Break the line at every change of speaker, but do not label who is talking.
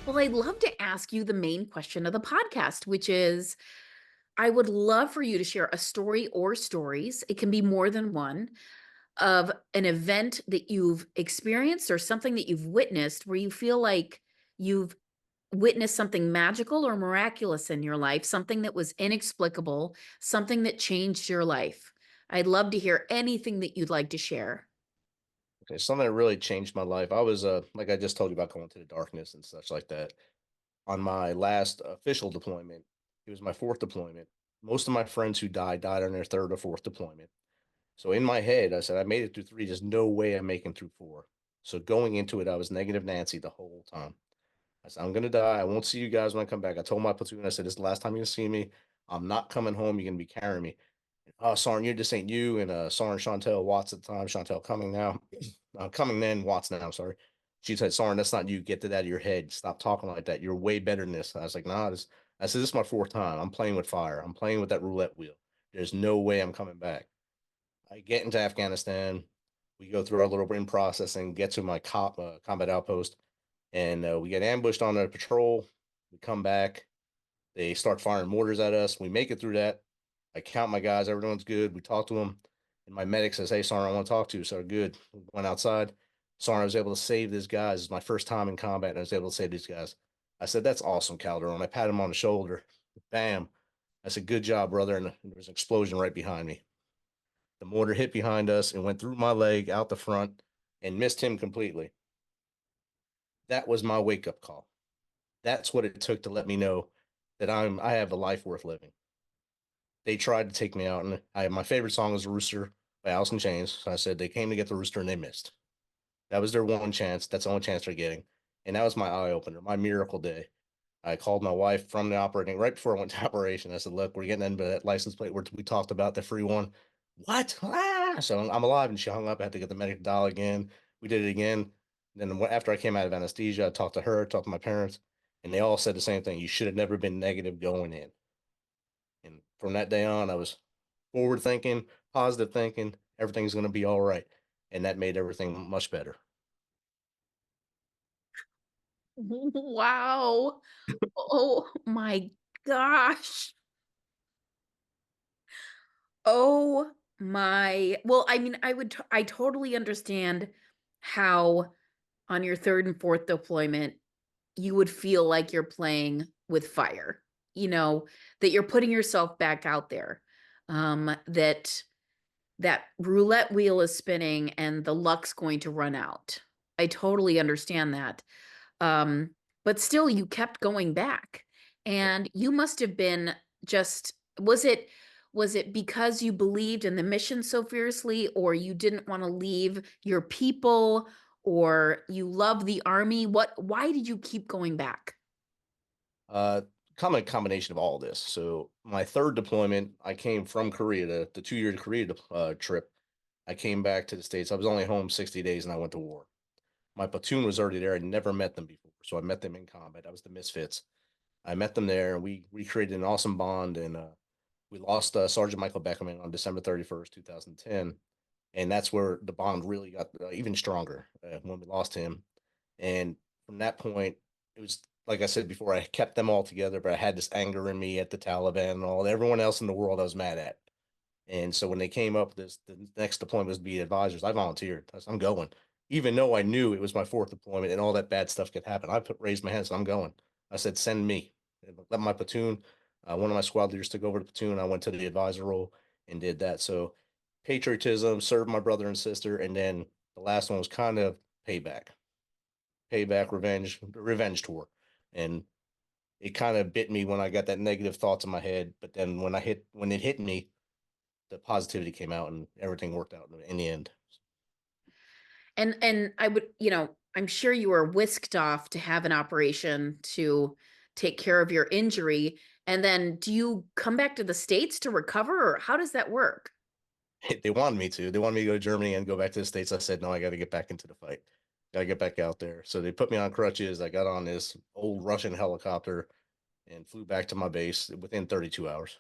Well, I'd love to ask you the main question of the podcast, which is I would love for you to share a story or stories. It can be more than one of an event that you've experienced or something that you've witnessed where you feel like you've witnessed something magical or miraculous in your life, something that was inexplicable, something that changed your life. I'd love to hear anything that you'd like to share.
Okay, something that really changed my life. I was like I just told you about going to the darkness and such like that. On my last official deployment, it was my fourth deployment. Most of my friends who died on their third or fourth deployment. So in my head, I said I made it through three. There's no way I'm making through four. So going into it, I was negative Nancy the whole time. I said I'm gonna die. I won't see you guys when I come back. I told my platoon, I said this is the last time you're gonna see me. I'm not coming home. You're gonna be carrying me. Oh, Soren, you just ain't you. And Soren Chantel Watts at the time, Chantel coming now, coming then Watts now. I'm sorry. She said, Soren, that's not you. Get that out of your head. Stop talking like that. You're way better than this. I was like, nah. I said, this is my fourth time. I'm playing with fire. I'm playing with that roulette wheel. There's no way I'm coming back. I get into Afghanistan. We go through our little in processing, get to my combat outpost, and we get ambushed on a patrol. We come back. They start firing mortars at us. We make it through that. I count my guys. Everyone's good. We talk to them. And my medic says, hey, Sarn, I want to talk to you. So good. We went outside. Sarn, I was able to save these guys. It's my first time in combat, and I was able to save these guys. I said, that's awesome, Calderon. I pat him on the shoulder. Bam. I said, good job, brother. And there was an explosion right behind me. The mortar hit behind us and went through my leg out the front and missed him completely. That was my wake up call. That's what it took to let me know that I have a life worth living. They tried to take me out, and my favorite song is "Rooster" by Alice in Chains. So I said they came to get the rooster and they missed. That was their one chance. That's the only chance they're getting, and that was my eye opener, my miracle day. I called my wife from the operating right before I went to operation. I said, "Look, we're getting into that license plate where we talked about the free one." What? Ah! So I'm alive, and she hung up. I had to get the medic to dial again. We did it again. Then after I came out of anesthesia, I talked to her, talked to my parents, and they all said the same thing. You should have never been negative going in. And from that day on, I was forward thinking, positive thinking, everything's going to be all right. And that made everything much better.
Wow. Oh my gosh. Oh my. Well, I mean, I totally understand how on your third and fourth deployment you would feel like you're playing with fire, that you're putting yourself back out there. That that roulette wheel is spinning and the luck's going to run out. I totally understand that. But still, you kept going back. And you must have been just, was it because you believed in the mission so fiercely, or you didn't want to leave your people, or you love the army? Why did you keep going back?
Uh, Common combination of all this. So my third deployment, I came from Korea, the 2 year Korea trip. I came back to the States. I was only home 60 days and I went to war. My platoon was already there. I'd never met them before. So I met them in combat. I was the misfits. I met them there and we created an awesome bond. And we lost Sergeant Michael Beckerman on December 31st, 2010. And that's where the bond really got even stronger when we lost him. And from that point, it was like I said before, I kept them all together, but I had this anger in me at the Taliban and all everyone else in the world I was mad at. And so when they came up, the next deployment was to be advisors. I volunteered. I'm going, even though I knew it was my fourth deployment and all that bad stuff could happen. Raised my hand, and said, I'm going. I said, send me. And let my platoon. One of my squad leaders took over the platoon. I went to the advisor role and did that. So patriotism, served my brother and sister, and then the last one was kind of payback, payback, revenge tour, and it kind of bit me when I got that negative thoughts in my head. But then when it hit me, the positivity came out and everything worked out in the end.
And I would, I'm sure you were whisked off to have an operation to take care of your injury. And then do you come back to the States to recover, or how does that work?
They wanted me to. They wanted me to go to Germany and go back to the States. I said, no, I got to get back into the fight. Got to get back out there. So they put me on crutches. I got on this old Russian helicopter and flew back to my base within 32 hours.